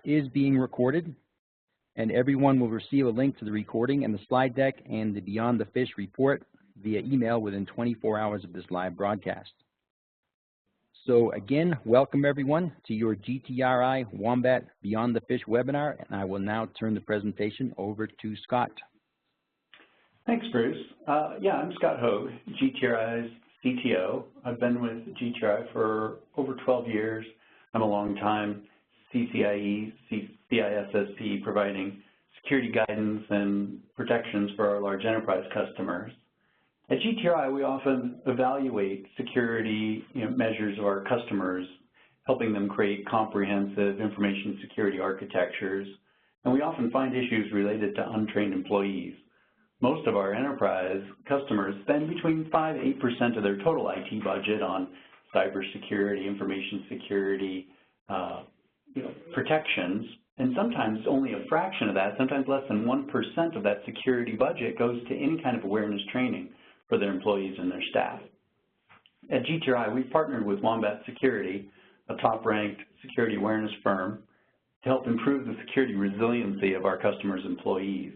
is being recorded, and everyone will receive a link to the recording and the slide deck and the Beyond the Phish report via email within 24 hours of this live broadcast. So again, welcome everyone to your GTRI Wombat Beyond the Phish webinar, and I will now turn the presentation over to Scott. Thanks, Bruce. I'm Scott Hogg, GTRI's CTO. I've been with GTRI for over 12 years. I'm a long-time CCIE, CISSP, providing security guidance and protections for our large enterprise customers. At GTRI, we often evaluate security measures of our customers, helping them create comprehensive information security architectures, and we often find issues related to untrained employees. Most of our enterprise customers spend between 5 and 8% of their total IT budget on cybersecurity, information security, protections, and sometimes only a fraction of that, sometimes less than 1% of that security budget goes to any kind of awareness training for their employees and their staff. At GTRI, we've partnered with Wombat Security, a top-ranked security awareness firm, to help improve the security resiliency of our customers' employees.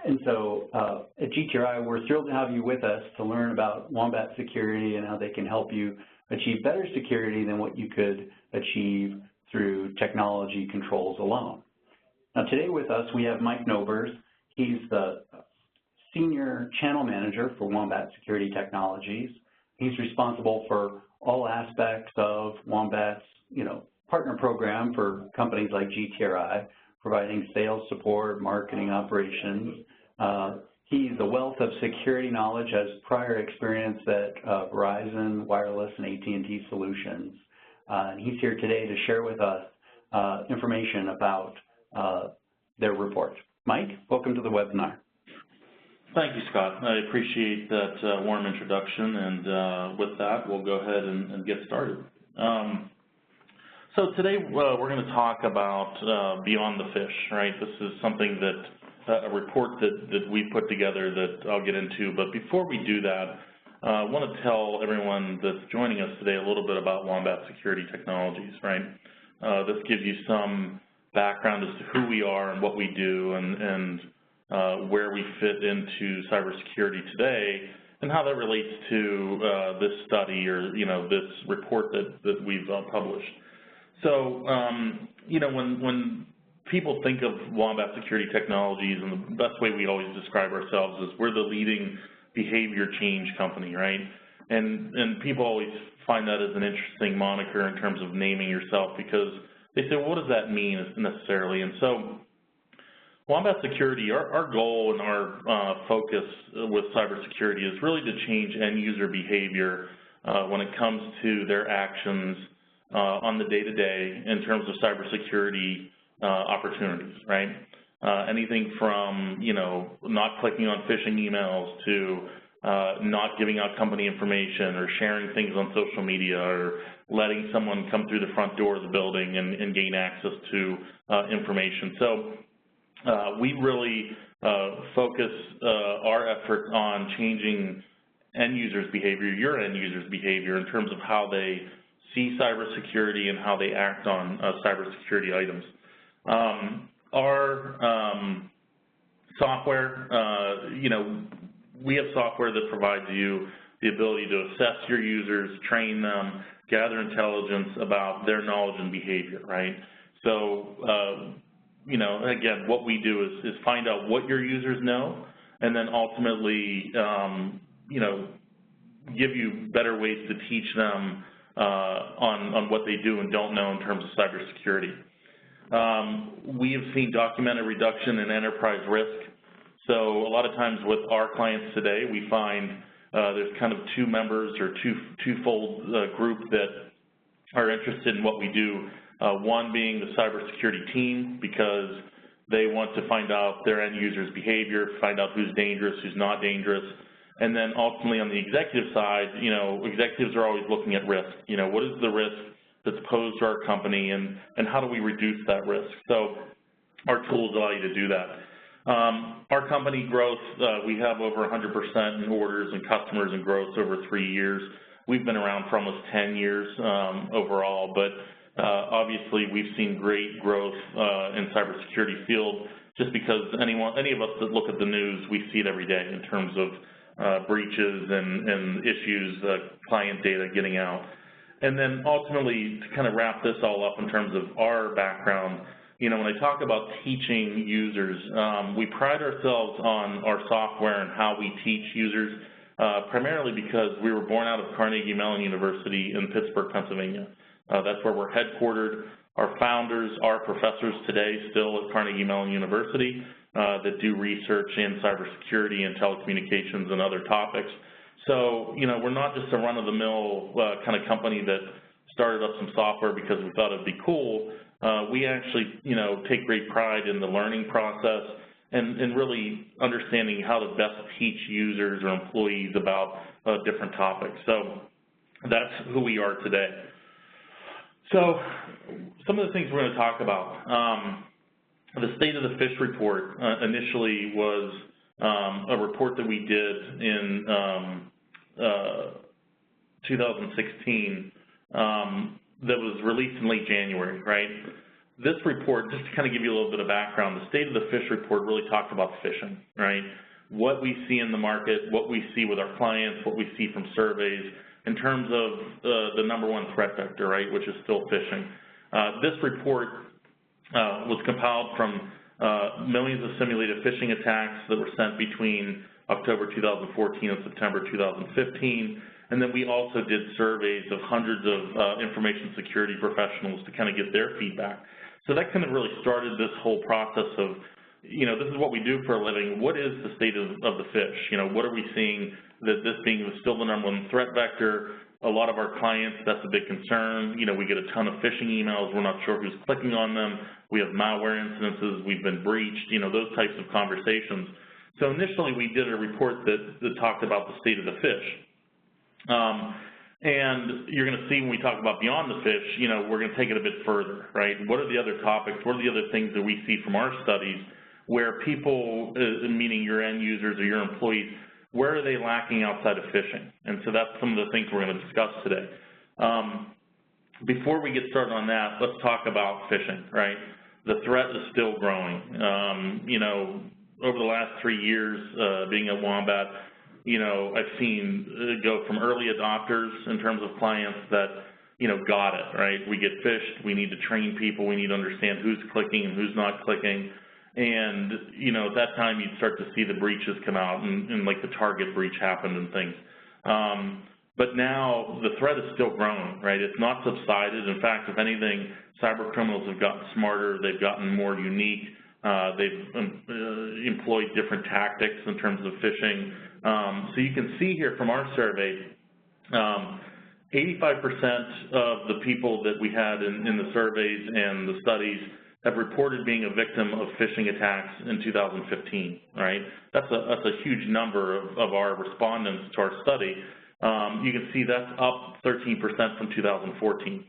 At GTRI, we're thrilled to have you with us to learn about Wombat Security and how they can help you achieve better security than what you could achieve through technology controls alone. Now, today with us, we have Mike Nober. He's the Senior Channel Manager for Wombat Security Technologies. He's responsible for all aspects of Wombat's, partner program for companies like GTRI, providing sales support, marketing operations. He's a wealth of security knowledge, has prior experience at Verizon, Wireless, and AT&T Solutions. And he's here today to share with us information about their report. Mike, welcome to the webinar. Thank you, Scott. I appreciate that warm introduction, and with that, we'll go ahead and get started. So today we're going to talk about Beyond the Phish, right? This is something that, a report that we put together that I'll get into, but before we do that, I want to tell everyone that's joining us today a little bit about Wombat Security Technologies, right? This gives you some background as to who we are and what we do and where we fit into cybersecurity today and how that relates to this study or, this report that we've published. So, when people think of Wombat Security Technologies, and the best way we always describe ourselves is we're the leading behavior change company, right? And people always find that as an interesting moniker in terms of naming yourself because they say, well, what does that mean necessarily? And so Wombat Security, our goal and our focus with cybersecurity is really to change end-user behavior when it comes to their actions on the day-to-day in terms of cybersecurity opportunities, right? Anything from, not clicking on phishing emails to not giving out company information or sharing things on social media or letting someone come through the front door of the building and gain access to information. So we really focus our effort on changing end users' behavior, your end users' behavior in terms of how they see cybersecurity and how they act on cybersecurity items. Our software, we have software that provides you the ability to assess your users, train them, gather intelligence about their knowledge and behavior, right? So, again, what we do is find out what your users know and then ultimately, give you better ways to teach them on what they do and don't know in terms of cybersecurity. We have seen documented reduction in enterprise risk. So a lot of times with our clients today, we find there's kind of two members or twofold group that are interested in what we do. One being the cybersecurity team because they want to find out their end users' behavior, find out who's dangerous, who's not dangerous. And then ultimately on the executive side, executives are always looking at risk. What is the risk that's posed to our company and how do we reduce that risk? So our tools allow you to do that. Our company growth, we have over 100% in orders and customers and growth over 3 years. We've been around for almost 10 years overall, but Obviously, we've seen great growth in cybersecurity field just because any of us that look at the news, we see it every day in terms of breaches and issues, client data getting out. And then ultimately, to kind of wrap this all up in terms of our background, you know, when I talk about teaching users, we pride ourselves on our software and how we teach users, primarily because we were born out of Carnegie Mellon University in Pittsburgh, Pennsylvania. That's where we're headquartered. Our founders are professors today still at Carnegie Mellon University that do research in cybersecurity and telecommunications and other topics. So, you know, we're not just a run-of-the-mill kind of company that started up some software because we thought it'd be cool. We actually, you know, take great pride in the learning process and really understanding how to best teach users or employees about different topics. So that's who we are today. So some of the things we're going to talk about. The State of the Phish report initially was a report that we did in 2016 that was released in late January, right? This report, just to kind of give you a little bit of background, the State of the Phish report really talked about phishing, right? What we see in the market, what we see with our clients, what we see from surveys in terms of the #1 threat vector, right, which is still phishing. This report was compiled from millions of simulated phishing attacks that were sent between October 2014 and September 2015. And then we also did surveys of hundreds of information security professionals to kind of get their feedback. So that kind of really started this whole process of, you know, this is what we do for a living. What is the state of the Phish? You know, what are we seeing that this being still the #1 threat vector? A lot of our clients, that's a big concern. You know, we get a ton of phishing emails. We're not sure who's clicking on them. We have malware incidences. We've been breached, you know, those types of conversations. So initially we did a report that talked about the state of the Phish. And you're going to see when we talk about beyond the Phish, you know, we're going to take it a bit further, right? What are the other topics? What are the other things that we see from our studies where people, meaning your end users or your employees, where are they lacking outside of phishing? And so that's some of the things we're going to discuss today. Before we get started on that, let's talk about phishing, right? The threat is still growing. You know, over the last 3 years being at Wombat, you know, I've seen it go from early adopters in terms of clients that, you know, got it, right? We get phished, we need to train people, we need to understand who's clicking and who's not clicking. And, you know, at that time you'd start to see the breaches come out and like the Target breach happened and things. But now the threat is still growing, right? It's not subsided. In fact, if anything, cyber criminals have gotten smarter, they've gotten more unique, they've employed different tactics in terms of phishing. So you can see here from our survey, 85% of the people that we had in the surveys and the studies have reported being a victim of phishing attacks in 2015, right? That's a huge number of our respondents to our study. You can see that's up 13% from 2014.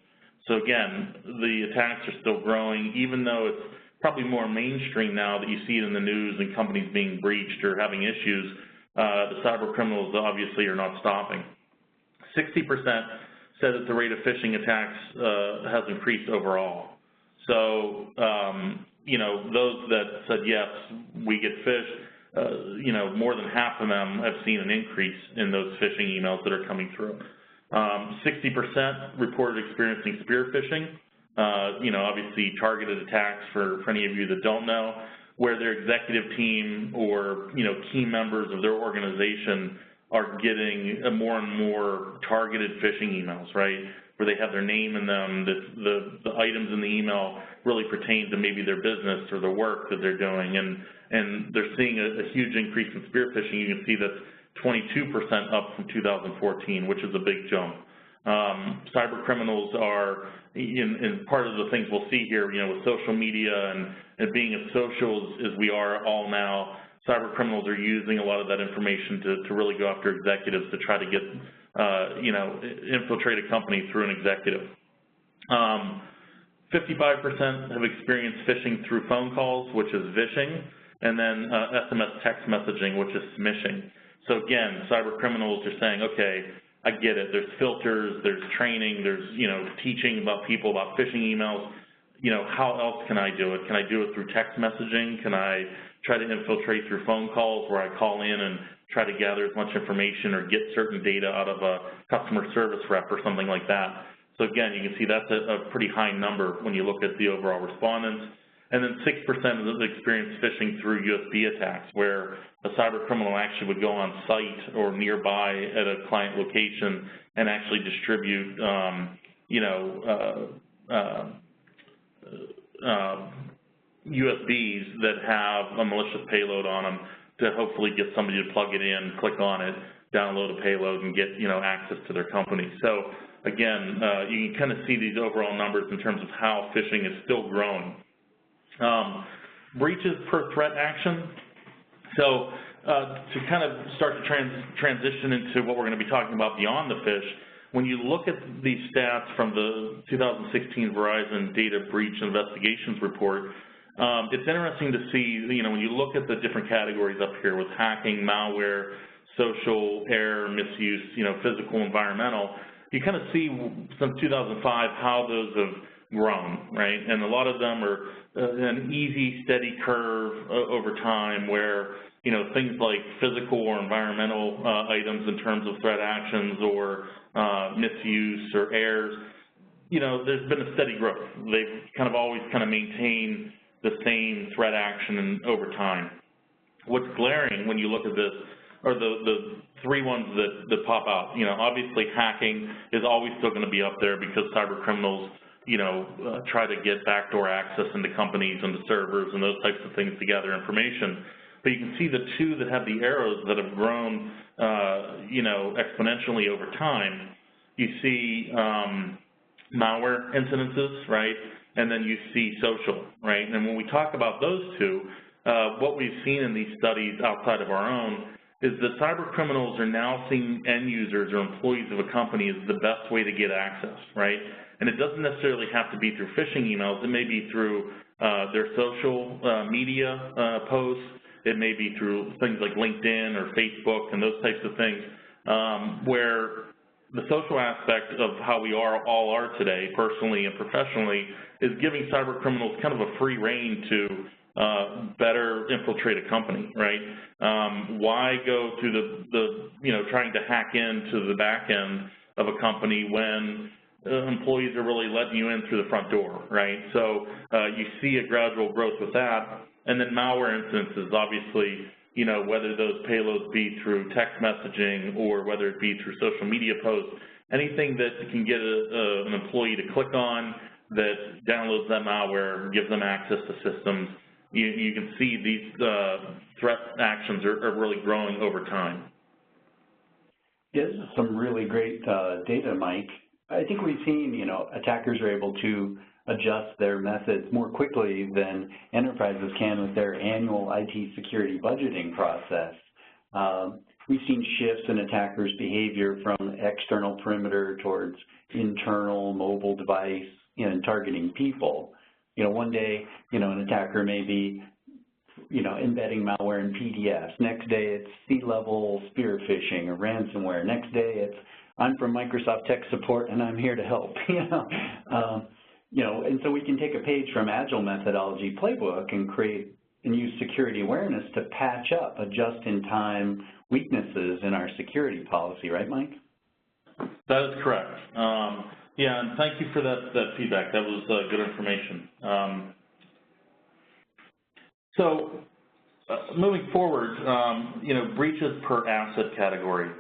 So again, the attacks are still growing, even though it's probably more mainstream now that you see it in the news and companies being breached or having issues. The cyber criminals obviously are not stopping. 60% said that the rate of phishing attacks has increased overall. So, you know, those that said, yes, we get phished, you know, more than half of them have seen an increase in those phishing emails that are coming through. 60% reported experiencing spear phishing, you know, obviously targeted attacks for any of you that don't know, where their executive team or, you know, key members of their organization are getting more and more targeted phishing emails, right, where they have their name in them, the items in the email really pertain to maybe their business or the work that they're doing, and they're seeing a huge increase in spear phishing. You can see that's 22% up from 2014, which is a big jump. Cyber criminals are, in part of the things we'll see here, you know, with social media and being as social as we are all now, cyber criminals are using a lot of that information to really go after executives to try to get, you know, infiltrate a company through an executive. 55% have experienced phishing through phone calls, which is vishing, and then SMS text messaging, which is smishing. So again, cyber criminals are saying, okay, I get it. There's filters, there's training, there's, teaching about people about phishing emails. How else can I do it? Can I do it through text messaging? Can I try to infiltrate through phone calls where I call in and try to gather as much information or get certain data out of a customer service rep or something like that? So again, you can see that's a pretty high number when you look at the overall respondents. And then 6% of the experience phishing through USB attacks, where a cyber criminal actually would go on site or nearby at a client location and actually distribute, USBs that have a malicious payload on them to hopefully get somebody to plug it in, click on it, download a payload, and get access to their company. So again, you can kind of see these overall numbers in terms of how phishing is still growing. Breaches per threat action. So to kind of start to transition into what we're going to be talking about beyond the Phish, when you look at these stats from the 2016 Verizon Data Breach Investigations Report, it's interesting to see, when you look at the different categories up here with hacking, malware, social, error, misuse, physical, environmental, you kind of see since 2005 how those have grown, right? And a lot of them are an easy, steady curve over time where, things like physical or environmental items in terms of threat actions or misuse or errors, there's been a steady growth. They've kind of always kind of maintained the same threat action over time. What's glaring when you look at this are the three ones that pop out. Obviously hacking is always still going to be up there because cyber criminals try to get backdoor access into companies and the servers and those types of things to gather information. But you can see the two that have the arrows that have grown, exponentially over time. You see malware incidences, right? And then you see social, right? And when we talk about those two, what we've seen in these studies outside of our own is that cyber criminals are now seeing end users or employees of a company as the best way to get access, right? And it doesn't necessarily have to be through phishing emails. It may be through their social media posts. It may be through things like LinkedIn or Facebook and those types of things, where the social aspect of how we all are today, personally and professionally, is giving cyber criminals kind of a free rein to better infiltrate a company, right? Why go through trying to hack into the back end of a company when employees are really letting you in through the front door, right? So you see a gradual growth with that. And then malware instances, obviously, whether those payloads be through text messaging or whether it be through social media posts, anything that can get an employee to click on that downloads that malware, gives them access to systems, you can see these threat actions are really growing over time. Yeah, this is some really great data, Mike. I think we've seen, attackers are able to adjust their methods more quickly than enterprises can with their annual IT security budgeting process. We've seen shifts in attackers' behavior from external perimeter towards internal mobile device and targeting people. One day, an attacker may be, embedding malware in PDFs. Next day, it's C-level spear phishing or ransomware. Next day, it's I'm from Microsoft Tech Support and I'm here to help. And so we can take a page from Agile methodology playbook and create and use security awareness to patch up a just-in-time weaknesses in our security policy, right, Mike? That is correct. Yeah, and thank you for that feedback. That was good information. So moving forward, breaches per asset category.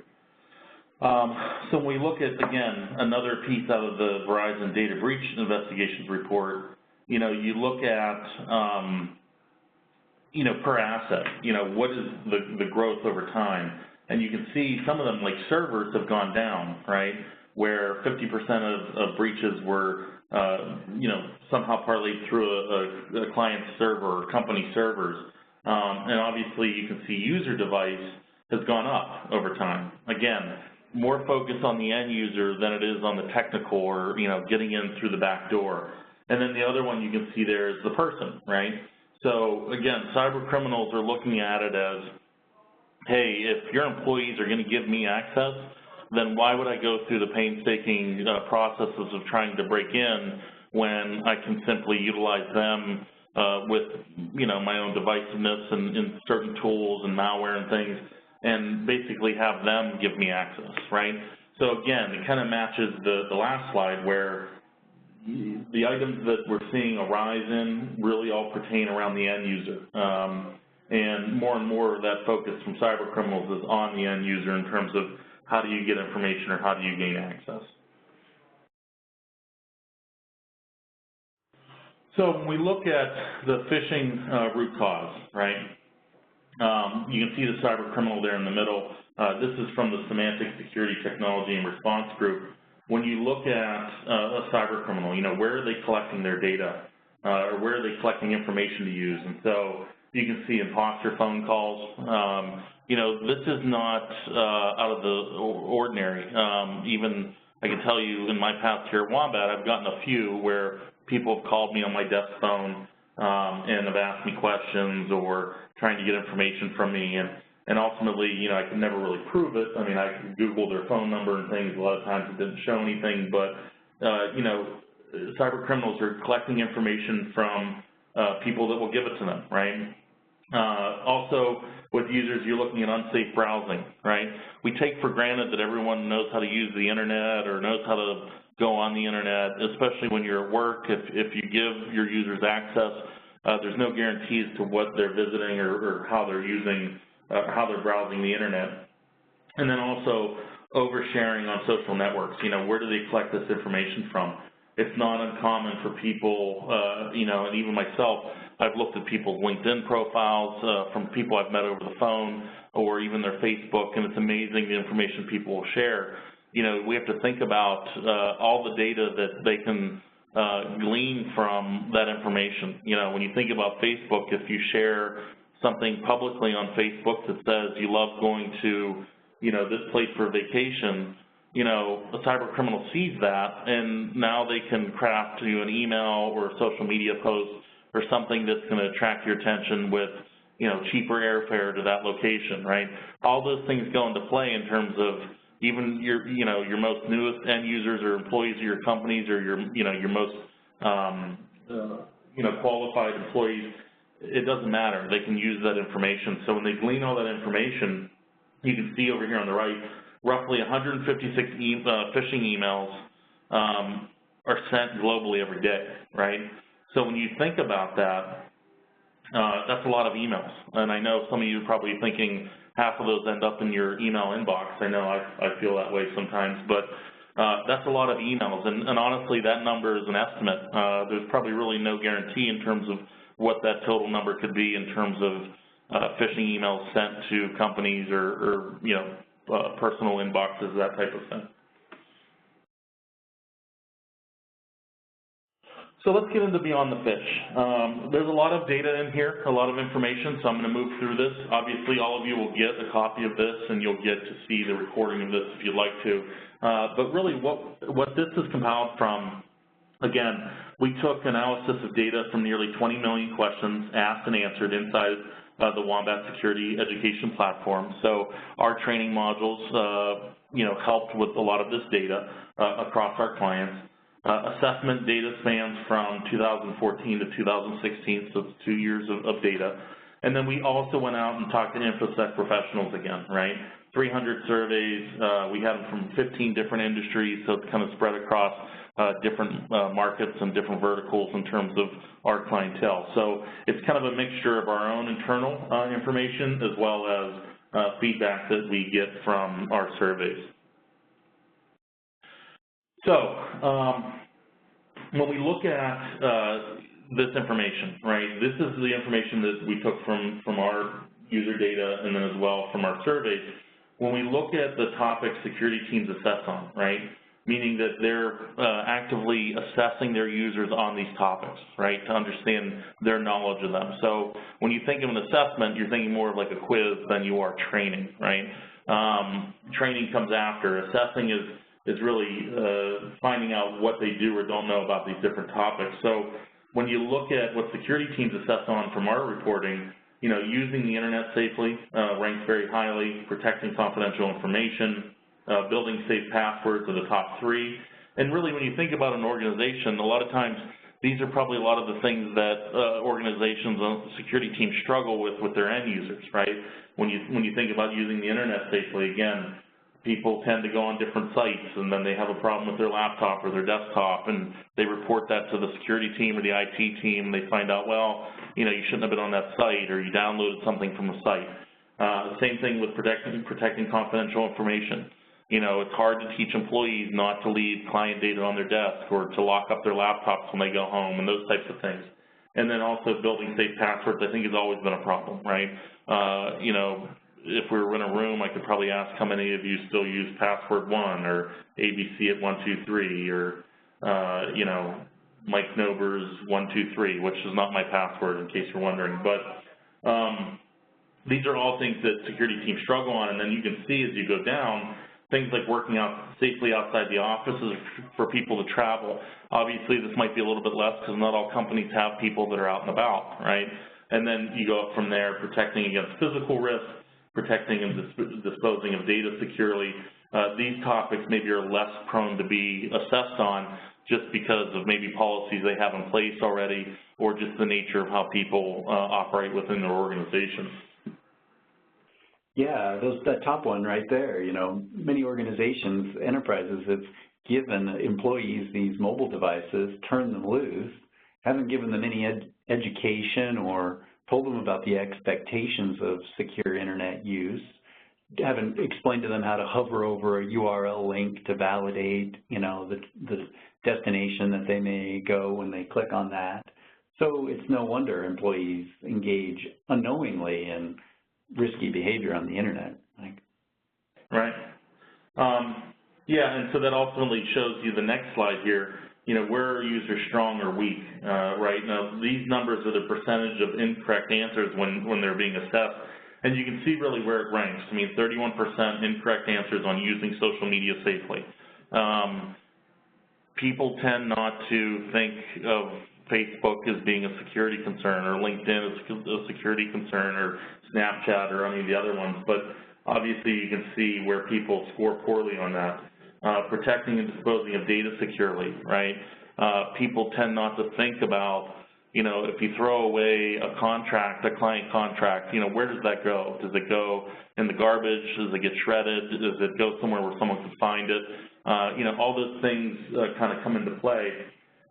So when we look at, again, another piece out of the Verizon Data Breach Investigations Report, you look at, per asset, what is the growth over time? And you can see some of them, like servers, have gone down, right, where 50% of breaches were, somehow parlayed through a client server or company servers. And obviously you can see user device has gone up over time. Again, more focus on the end user than it is on the technical or, getting in through the back door. And then the other one you can see there is the person, right? So again, cyber criminals are looking at it as, hey, if your employees are going to give me access, then why would I go through the painstaking processes of trying to break in when I can simply utilize them with, my own divisiveness and certain tools and malware and things, and basically have them give me access, right? So again, it kind of matches the last slide where the items that we're seeing a rise in really all pertain around the end user. And more of that focus from cyber criminals is on the end user in terms of how do you get information or how do you gain access. So when we look at the phishing root cause, right, you can see the cyber criminal there in the middle. This is from the Semantic Security Technology and Response Group. When you look at a cyber criminal, where are they collecting their data, or where are they collecting information to use? And so you can see imposter phone calls. This is not out of the ordinary. Even I can tell you in my past here at Wombat, I've gotten a few where people have called me on my desk phone and have asked me questions or trying to get information from me. And ultimately, I could never really prove it. I mean, I could Google their phone number and things. A lot of times it didn't show anything. But, cyber criminals are collecting information from people that will give it to them, right? Also, with users, you're looking at unsafe browsing, right? We take for granted that everyone knows how to use the internet or knows how to go on the internet, especially when you're at work. If you give your users access, there's no guarantees to what they're visiting or how they're using, how they're browsing the internet. And then also oversharing on social networks. Where do they collect this information from? It's not uncommon for people, and even myself, I've looked at people's LinkedIn profiles from people I've met over the phone or even their Facebook, and it's amazing the information people will share. We have to think about all the data that they can glean from that information. When you think about Facebook, if you share something publicly on Facebook that says you love going to, this place for vacation, a cyber criminal sees that, and now they can craft you an email or a social media post or something that's going to attract your attention with, cheaper airfare to that location, right? All those things go into play in terms of even your, your most newest end users or employees of your companies or your, your most, qualified employees. It doesn't matter. They can use that information. So when they glean all that information, you can see over here on the right, roughly 156 phishing emails are sent globally every day, right? So when you think about that, that's a lot of emails. And I know some of you are probably thinking half of those end up in your email inbox. I know I feel that way sometimes, but that's a lot of emails. And honestly, that number is an estimate. There's probably really no guarantee in terms of what that total number could be in terms of phishing emails sent to companies or personal inboxes, that type of thing. So let's get into Beyond the Phish. There's a lot of data in here, a lot of information, so I'm going to move through this. Obviously, all of you will get a copy of this, and you'll get to see the recording of this if you'd like to. But really, what this is compiled from, again, we took analysis of data from nearly 20 million questions asked and answered inside the Wombat Security Education Platform. So our training modules, helped with a lot of this data across our clients. Assessment data spans from 2014 to 2016, so it's 2 years of data. And then we also went out and talked to InfoSec professionals again, right? 300 surveys. We had them from 15 different industries, so it's kind of spread across different markets and different verticals in terms of our clientele. So it's kind of a mixture of our own internal information as well as feedback that we get from our surveys. So when we look at this information, right, this is the information that we took from our user data and then as well from our surveys. When we look at the topics security teams assess on, right, meaning that they're actively assessing their users on these topics, right, to understand their knowledge of them. So when you think of an assessment, you're thinking more of like a quiz than you are training, right? Training comes after. Assessing is really finding out what they do or don't know about these different topics. So when you look at what security teams assess on from our reporting, using the internet safely ranks very highly, protecting confidential information, building safe passwords are the top three. And really, when you think about an organization, a lot of times these are probably a lot of the things that organizations and security teams struggle with their end users, right? When you think about using the internet safely, again, people tend to go on different sites, and then they have a problem with their laptop or their desktop, and they report that to the security team or the IT team, and they find out, well, you shouldn't have been on that site, or you downloaded something from the site. Same thing with protecting confidential information. It's hard to teach employees not to leave client data on their desk or to lock up their laptops when they go home and those types of things. And then also building safe passwords, I think, has always been a problem, right? If we were in a room, I could probably ask how many of you still use password 1 or ABC at 123 or, Mike Nober's 123, which is not my password in case you're wondering. But these are all things that security teams struggle on, and then you can see as you go down, things like working out safely outside the offices for people to travel. Obviously, this might be a little bit less because not all companies have people that are out and about, right? And then you go up from there, protecting against physical risk, protecting and disposing of data securely. These topics maybe are less prone to be assessed on just because of maybe policies they have in place already or just the nature of how people operate within their organizations. Yeah, that top one right there, many organizations, enterprises have given employees these mobile devices, turned them loose, haven't given them any education or told them about the expectations of secure internet use, haven't explained to them how to hover over a URL link to validate, the destination that they may go when they click on that. So it's no wonder employees engage unknowingly in risky behavior on the internet. Right. Yeah, and so that ultimately shows you the next slide here. Where are users strong or weak, right? Now, these numbers are the percentage of incorrect answers when they're being assessed. And you can see really where it ranks. 31% incorrect answers on using social media safely. People tend not to think of Facebook as being a security concern or LinkedIn as a security concern or Snapchat or any of the other ones, but obviously you can see where people score poorly on that. Protecting and disposing of data securely, right? People tend not to think about, if you throw away a contract, a client contract, where does that go? Does it go in the garbage? Does it get shredded? Does it go somewhere where someone can find it? All those things kind of come into play.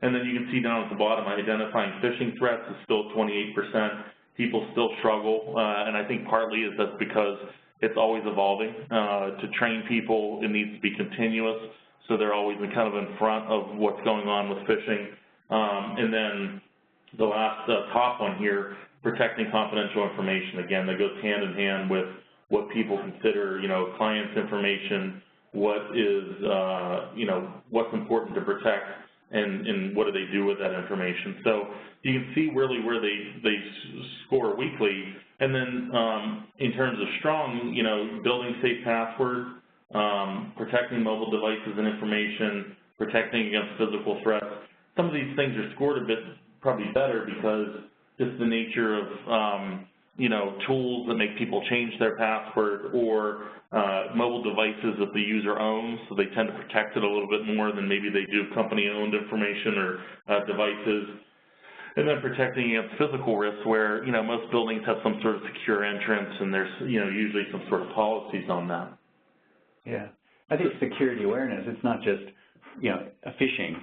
And then you can see down at the bottom, identifying phishing threats is still 28%. People still struggle, and I think partly is that's because it's always evolving. To train people, it needs to be continuous, so they're always kind of in front of what's going on with phishing. And then the last top one here, protecting confidential information. Again, that goes hand in hand with what people consider, clients' information, what is, what's important to protect, and what do they do with that information. So you can see really where they score weekly. And then in terms of strong, building safe passwords, protecting mobile devices and information, protecting against physical threats. Some of these things are scored a bit probably better because just the nature of, tools that make people change their password or mobile devices that the user owns, so they tend to protect it a little bit more than maybe they do company-owned information or devices. And then protecting against physical risks where, most buildings have some sort of secure entrance and there's, usually some sort of policies on that. Yeah. I think security awareness, it's not just, a phishing.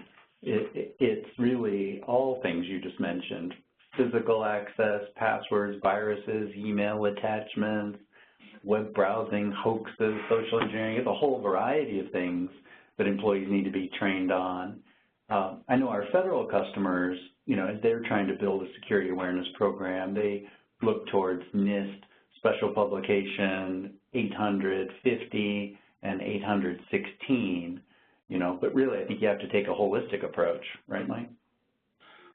It's really all things you just mentioned. Physical access, passwords, viruses, email attachments, web browsing, hoaxes, social engineering. It's a whole variety of things that employees need to be trained on. I know our federal customers, as they're trying to build a security awareness program, they look towards NIST Special Publication 850 and 816, but really I think you have to take a holistic approach, right, Mike?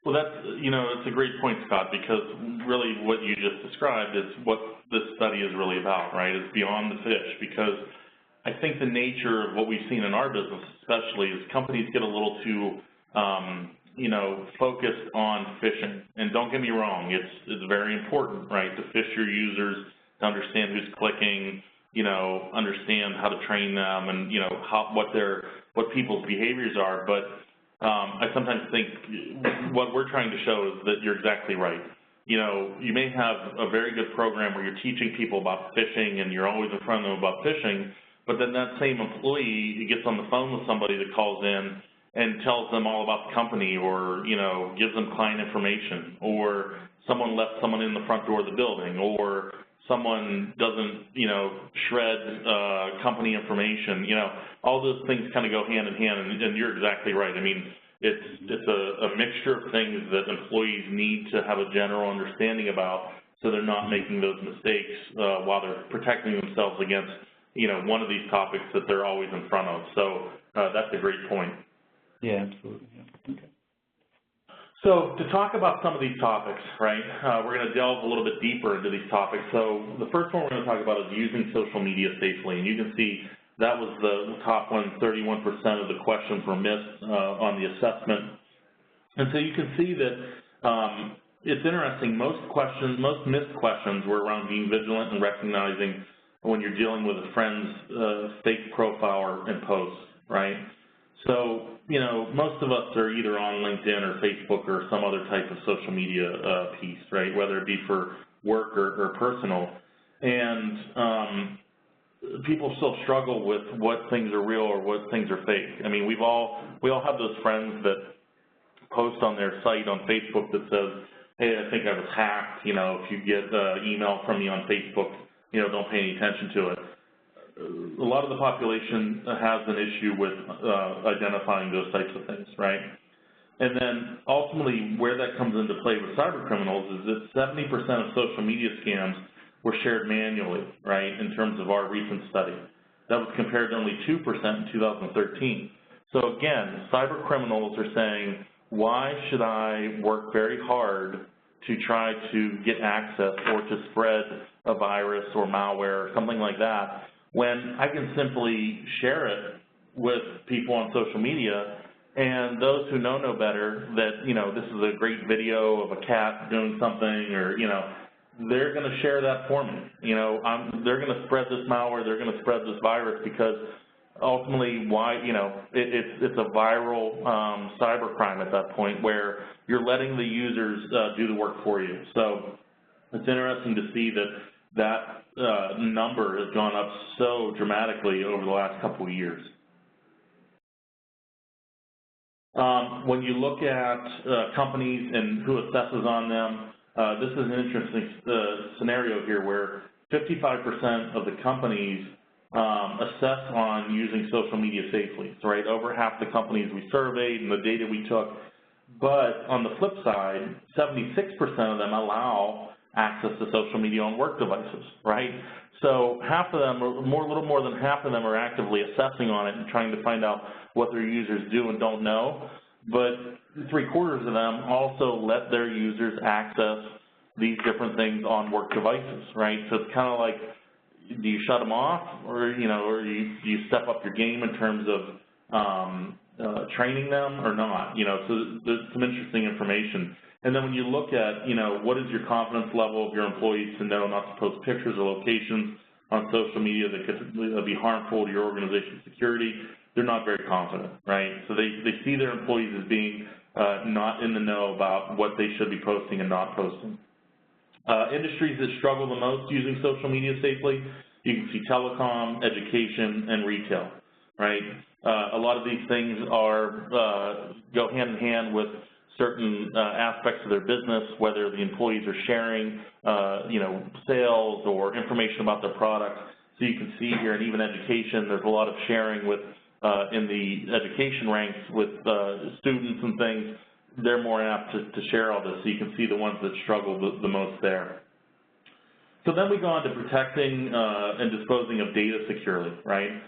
Well, that's, it's a great point, Scott, because really what you just described is what this study is really about, right? It's beyond the Phish, because I think the nature of what we've seen in our business especially is companies get a little too, focused on phishing. And don't get me wrong, it's very important, right, to phish your users, to understand who's clicking, understand how to train them and, what people's behaviors are. But I sometimes think what we're trying to show is that you're exactly right. You may have a very good program where you're teaching people about phishing and you're always in front of them about phishing, but then that same employee gets on the phone with somebody that calls in and tells them all about the company, or, gives them client information, or someone left someone in the front door of the building, or someone doesn't, shred company information. All those things kind of go hand in hand, and you're exactly right. I mean, it's a mixture of things that employees need to have a general understanding about, so they're not making those mistakes while they're protecting themselves against, one of these topics that they're always in front of. So that's a great point. Yeah, absolutely. Yeah. Okay. So to talk about some of these topics, right, we're going to delve a little bit deeper into these topics. So the first one we're going to talk about is using social media safely. And you can see that was the top one, 31% of the questions were missed on the assessment. And so you can see that it's interesting, most missed questions were around being vigilant and recognizing when you're dealing with a friend's fake profile and posts, right? So, most of us are either on LinkedIn or Facebook or some other type of social media piece, right, whether it be for work or personal. And people still struggle with what things are real or what things are fake. I mean, we all have those friends that post on their site on Facebook that says, hey, I think I was hacked. If you get an email from me on Facebook, don't pay any attention to it. A lot of the population has an issue with identifying those types of things, right? And then ultimately where that comes into play with cyber criminals is that 70% of social media scams were shared manually, right, in terms of our recent study. That was compared to only 2% in 2013. So again, cyber criminals are saying, why should I work very hard to try to get access or to spread a virus or malware or something like that, when I can simply share it with people on social media, and those who know better that, this is a great video of a cat doing something, or, they're going to share that for me. They're going to spread this malware, they're going to spread this virus, because ultimately it's a viral cybercrime at that point where you're letting the users do the work for you. So it's interesting to see that number has gone up so dramatically over the last couple of years. When you look at companies and who assesses on them, this is an interesting scenario here where 55% of the companies assess on using social media safely. So, right, over half the companies we surveyed and the data we took. But on the flip side, 76% of them allow access to social media on work devices, right? So half of them, a little more than half of them are actively assessing on it and trying to find out what their users do and don't know. But 3/4 of them also let their users access these different things on work devices, right? So it's kind of like, do you shut them off, or or you step up your game in terms of training them or not? So there's some interesting information. And then when you look at, what is your confidence level of your employees to know not to post pictures or locations on social media that could be harmful to your organization's security, they're not very confident, right? So they see their employees as being not in the know about what they should be posting and not posting. Industries that struggle the most using social media safely, you can see telecom, education, and retail, right? A lot of these things go hand in hand with certain aspects of their business, whether the employees are sharing, sales or information about their products. So you can see here, and even education, there's a lot of sharing with in the education ranks with students and things. They're more apt to share all this. So you can see the ones that struggle the most there. So then we go on to protecting and disposing of data securely, right?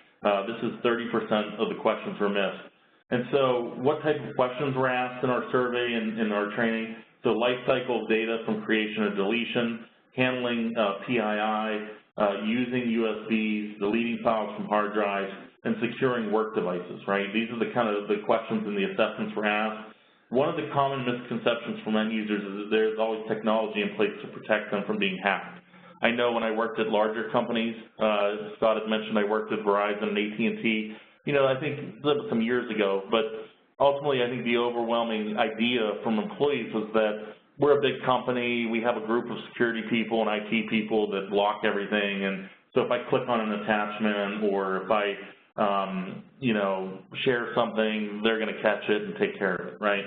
This is 30% of the questions were missed. And so what type of questions were asked in our survey and in our training? So lifecycle data from creation and deletion, handling PII, using USBs, deleting files from hard drives, and securing work devices, right? These are the kind of the questions and the assessments were asked. One of the common misconceptions from end users is that there's always technology in place to protect them from being hacked. I know when I worked at larger companies, Scott had mentioned I worked at Verizon and AT&T. You know, I think that was some years ago, but ultimately I think the overwhelming idea from employees was that we're a big company, we have a group of security people and IT people that block everything, and so if I click on an attachment or if I, you know, share something, they're going to catch it and take care of it, right?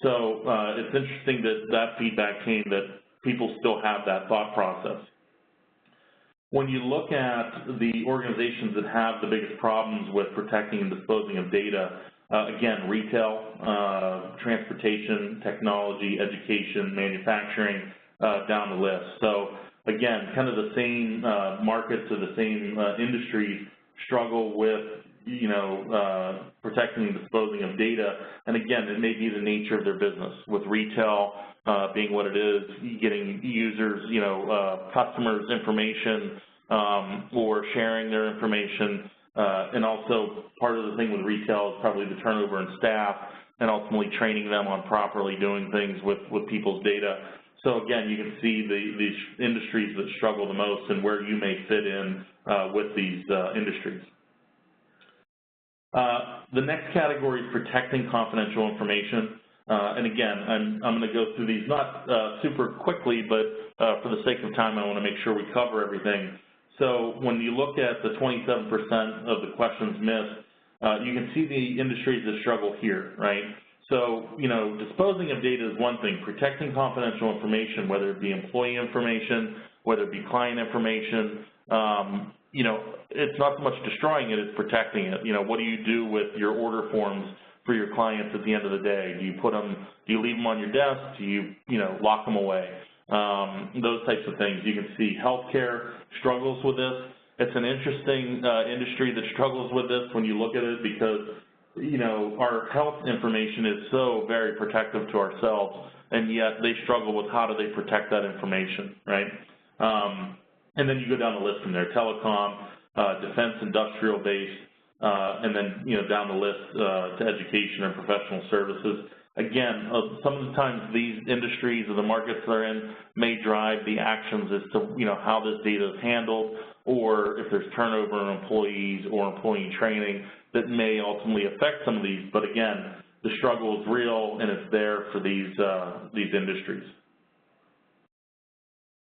So it's interesting that that feedback came that people still have that thought process. When you look at the organizations that have the biggest problems with protecting and disposing of data, again, retail, transportation, technology, education, manufacturing, down the list. So again, kind of the same markets or the same industries struggle with, you know, protecting and disposing of data. And again, it may be the nature of their business, with retail being what it is, getting users, you know, customers' information or sharing their information. And also part of the thing with retail is probably the turnover in staff and ultimately training them on properly doing things with people's data. So again, you can see these industries that struggle the most and where you may fit in with these industries. The next category is protecting confidential information. And again, I'm going to go through these not super quickly, but for the sake of time, I want to make sure we cover everything. So when you look at the 27% of the questions missed, you can see the industries that struggle here, right? So, you know, disposing of data is one thing. Protecting confidential information, whether it be employee information, whether it be client information, you know, it's not so much destroying it, it's protecting it. You know, what do you do with your order forms for your clients at the end of the day? Do you put them, do you leave them on your desk? Do you know, lock them away? Those types of things. You can see healthcare struggles with this. It's an interesting industry that struggles with this when you look at it because, you know, our health information is so very protective to ourselves, and yet they struggle with how do they protect that information, right? And then you go down the list from there, telecom, defense, industrial base, and then, you know, down the list to education and professional services. Again, some of the times these industries or the markets they're in may drive the actions as to, you know, how this data is handled, or if there's turnover in employees or employee training that may ultimately affect some of these. But again, the struggle is real and it's there for these industries.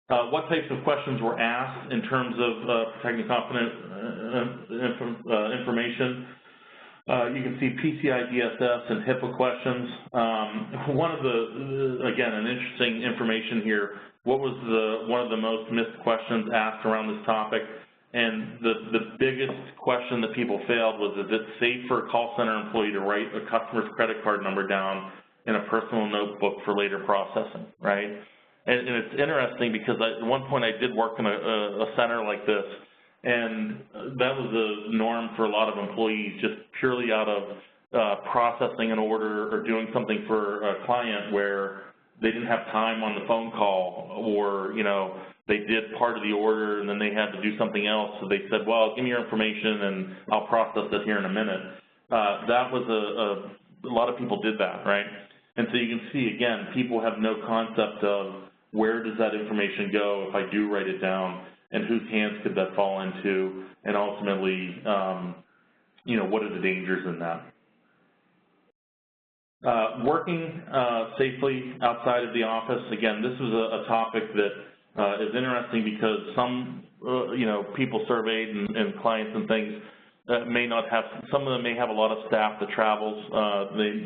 What types of questions were asked in terms of protecting confidential information? You can see PCI DSS and HIPAA questions. One of the, again, an interesting information here, what was one of the most missed questions asked around this topic? And the biggest question that people failed was, is it safe for a call center employee to write a customer's credit card number down in a personal notebook for later processing, right? And it's interesting because at one point I did work in a center like this, and that was the norm for a lot of employees, just purely out of processing an order or doing something for a client where they didn't have time on the phone call, or, you know, they did part of the order and then they had to do something else, so they said, well, give me your information and I'll process it here in a minute. That was a lot of people did that, right? And so you can see, again, people have no concept of where does that information go if I do write it down, and whose hands could that fall into, and ultimately, you know, what are the dangers in that? Working safely outside of the office, again, this was a topic that is interesting because some, you know, people surveyed and clients and things may not have, some of them may have a lot of staff that travels,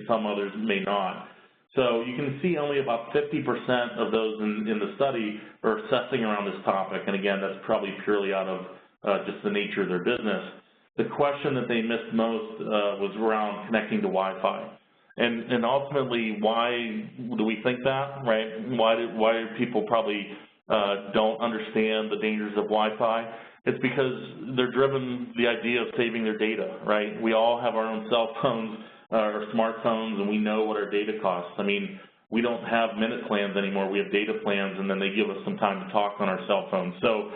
some others may not. So you can see only about 50% of those in the study are assessing around this topic, and again, that's probably purely out of just the nature of their business. The question that they missed most was around connecting to Wi-Fi. And ultimately, why do we think that, right? Why do people probably don't understand the dangers of Wi-Fi? It's because they're driven the idea of saving their data, right? We all have our own cell phones or smartphones, and we know what our data costs. I mean, we don't have minute plans anymore. We have data plans, and then they give us some time to talk on our cell phones. So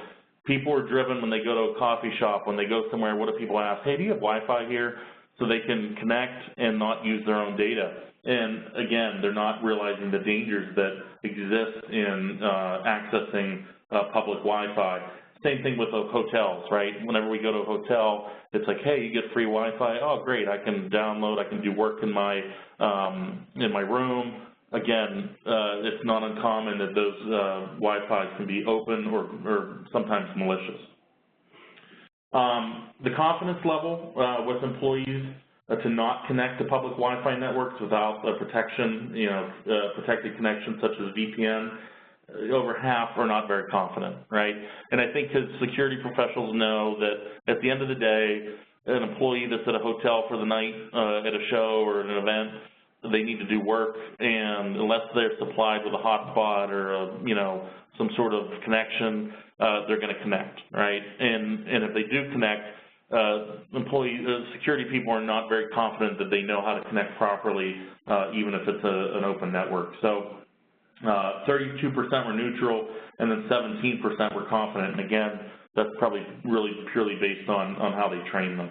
people are driven when they go to a coffee shop, when they go somewhere, what do people ask? Hey, do you have Wi-Fi here? so they can connect and not use their own data. And again, they're not realizing the dangers that exist in accessing public Wi-Fi. Same thing with hotels, right? Whenever we go to a hotel, it's like, hey, you get free Wi-Fi. Oh, great! I can download. I can do work in my room. Again, it's not uncommon that those Wi-Fis can be open or sometimes malicious. The confidence level with employees to not connect to public Wi-Fi networks without protection, protected connections such as VPN. Over half are not very confident, right? And I think because security professionals know that at the end of the day, an employee that's at a hotel for the night at a show or an event, they need to do work, and unless they're supplied with a hotspot or some sort of connection, they're going to connect, right? And if they do connect, security people are not very confident that they know how to connect properly, even if it's an open network. So 32% were neutral, and then 17% were confident. And again, that's probably really purely based on how they train them.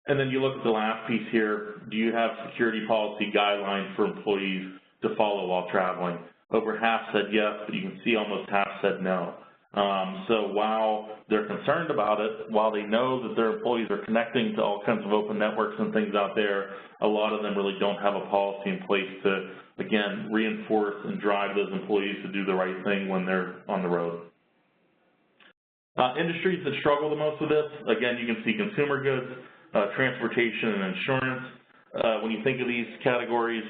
And then you look at the last piece here. Do you have security policy guidelines for employees to follow while traveling? Over half said yes, but you can see almost half said no. So while they're concerned about it, while they know that their employees are connecting to all kinds of open networks and things out there, a lot of them really don't have a policy in place to, again, reinforce and drive those employees to do the right thing when they're on the road. Industries that struggle the most with this, again, you can see consumer goods, transportation, and insurance. When you think of these categories,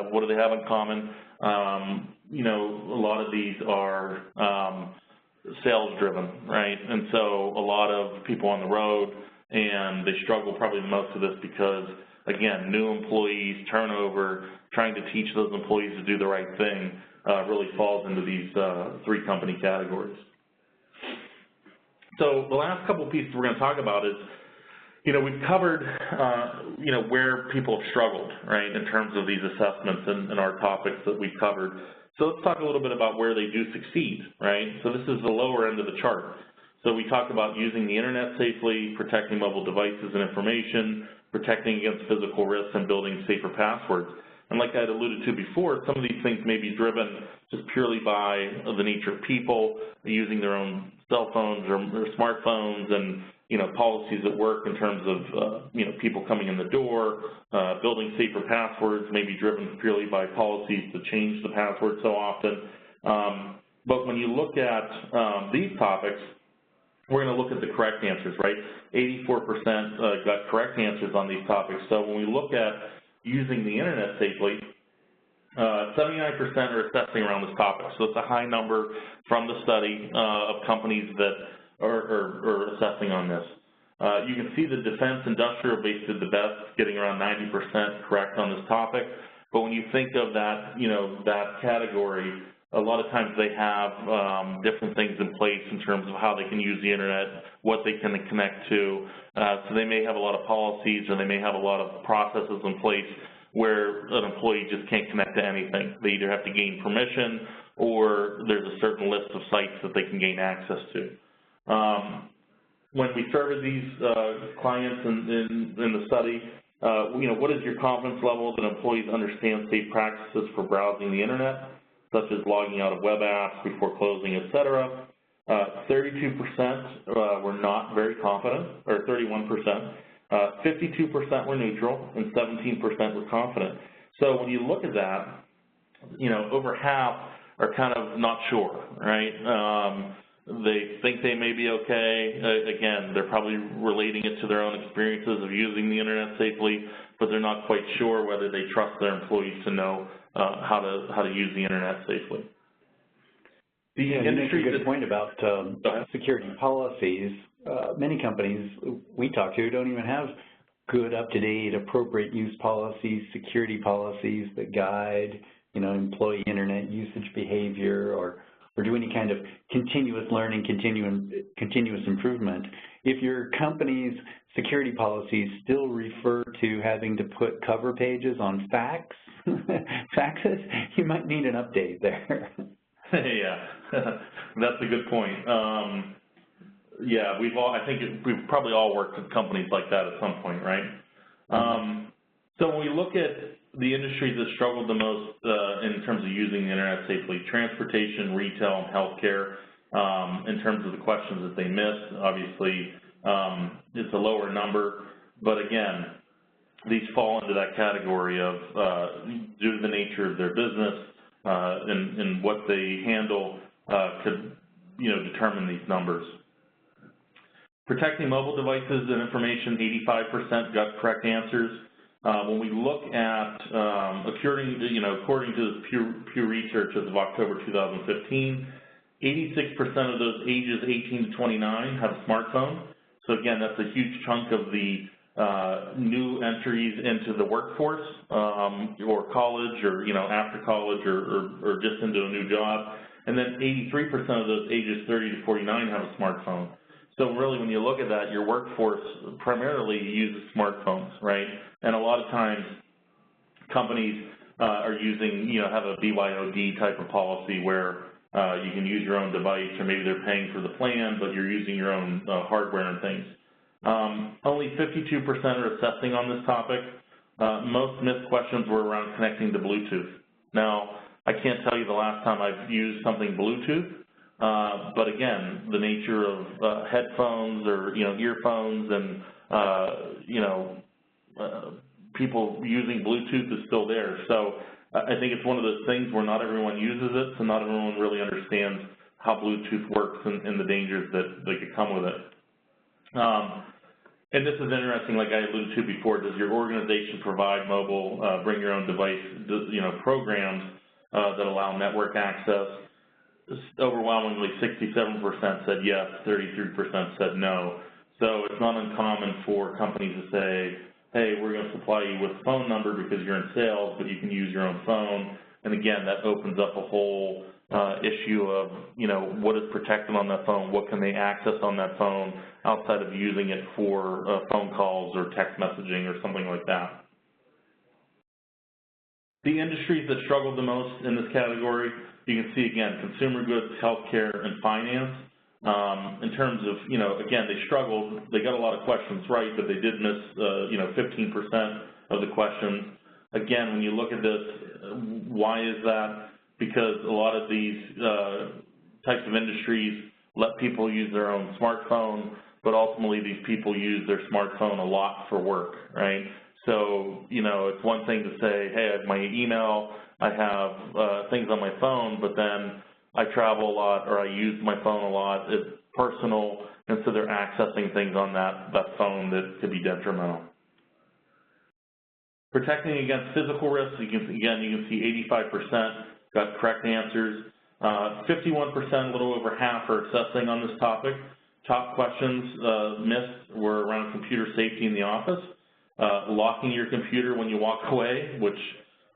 what do they have in common? A lot of these are sales-driven, right? And so a lot of people on the road, and they struggle probably the most with this because, again, new employees, turnover, trying to teach those employees to do the right thing really falls into these three company categories. So the last couple of pieces we're going to talk about is, we've covered, where people have struggled, right, in terms of these assessments and our topics that we've covered. So let's talk a little bit about where they do succeed, right? So this is the lower end of the chart. So we talked about using the internet safely, protecting mobile devices and information, protecting against physical risks, and building safer passwords. And like I had alluded to before, some of these things may be driven just purely by the nature of people using their own cell phones or smartphones, and policies at work in terms of people coming in the door, building safer passwords may be driven purely by policies to change the password so often. But when you look at these topics, we're going to look at the correct answers, right? 84% got correct answers on these topics. So when we look at using the internet safely, 79% are assessing around this topic. So it's a high number from the study of companies that are assessing on this. You can see the defense industrial base did the best, getting around 90% correct on this topic. But when you think of that, that category, a lot of times they have different things in place in terms of how they can use the internet, what they can connect to. So they may have a lot of policies, or they may have a lot of processes in place where an employee just can't connect to anything. They either have to gain permission, or there's a certain list of sites that they can gain access to. When we surveyed these clients in the study, what is your confidence level that employees understand safe practices for browsing the internet, such as logging out of web apps before closing, et cetera? 32% were not very confident, or 31%. 52% were neutral, and 17% were confident. So when you look at that, over half are kind of not sure, right? They think they may be okay. Again, they're probably relating it to their own experiences of using the internet safely, but they're not quite sure whether they trust their employees to know how to use the internet safely. You make a good point about security policies. Many companies we talk to don't even have good, up-to-date, appropriate use policies, security policies that guide, employee internet usage behavior, or do any kind of continuous learning, continuous improvement. If your company's security policies still refer to having to put cover pages on faxes, you might need an update there. Yeah, that's a good point. yeah, I think we've probably all worked with companies like that at some point, right? So when we look at the industries that struggled the most in terms of using the internet safely, transportation, retail, and healthcare, in terms of the questions that they missed, obviously it's a lower number, but again, these fall into that category of due to the nature of their business and what they handle could, determine these numbers. Protecting mobile devices and information, 85% got correct answers. When we look at, according to the Pew Research as of October 2015, 86% of those ages 18 to 29 have a smartphone. So again, that's a huge chunk of the new entries into the workforce or college or, after college or just into a new job. And then 83% of those ages 30 to 49 have a smartphone. So really, when you look at that, your workforce primarily uses smartphones, right? And a lot of times, companies are using, have a BYOD type of policy where you can use your own device, or maybe they're paying for the plan, but you're using your own hardware and things. Only 52% are assessing on this topic. Most missed questions were around connecting to Bluetooth. Now, I can't tell you the last time I've used something Bluetooth, but again, the nature of headphones or earphones and people using Bluetooth is still there. So I think it's one of those things where not everyone uses it, so not everyone really understands how Bluetooth works and the dangers that could come with it. And this is interesting, like I alluded to before. Does your organization provide mobile, bring your own device, programs that allow network access? Overwhelmingly, 67% said yes, 33% said no. So it's not uncommon for companies to say, hey, we're going to supply you with a phone number because you're in sales, but you can use your own phone. And again, that opens up a whole issue of, what is protected on that phone, what can they access on that phone outside of using it for phone calls or text messaging or something like that. The industries that struggled the most in this category, you can see again, consumer goods, healthcare, and finance. In terms of, again, they struggled. They got a lot of questions right, but they did miss, 15% of the questions. Again, when you look at this, why is that? Because a lot of these types of industries let people use their own smartphone, but ultimately these people use their smartphone a lot for work, right? So, it's one thing to say, hey, I have my email, I have things on my phone, but then I travel a lot or I use my phone a lot. It's personal, and so they're accessing things on that phone that could be detrimental. Protecting against physical risks, you can see 85% got correct answers. 51%, a little over half, are assessing on this topic. Top questions missed were around computer safety in the office, locking your computer when you walk away, which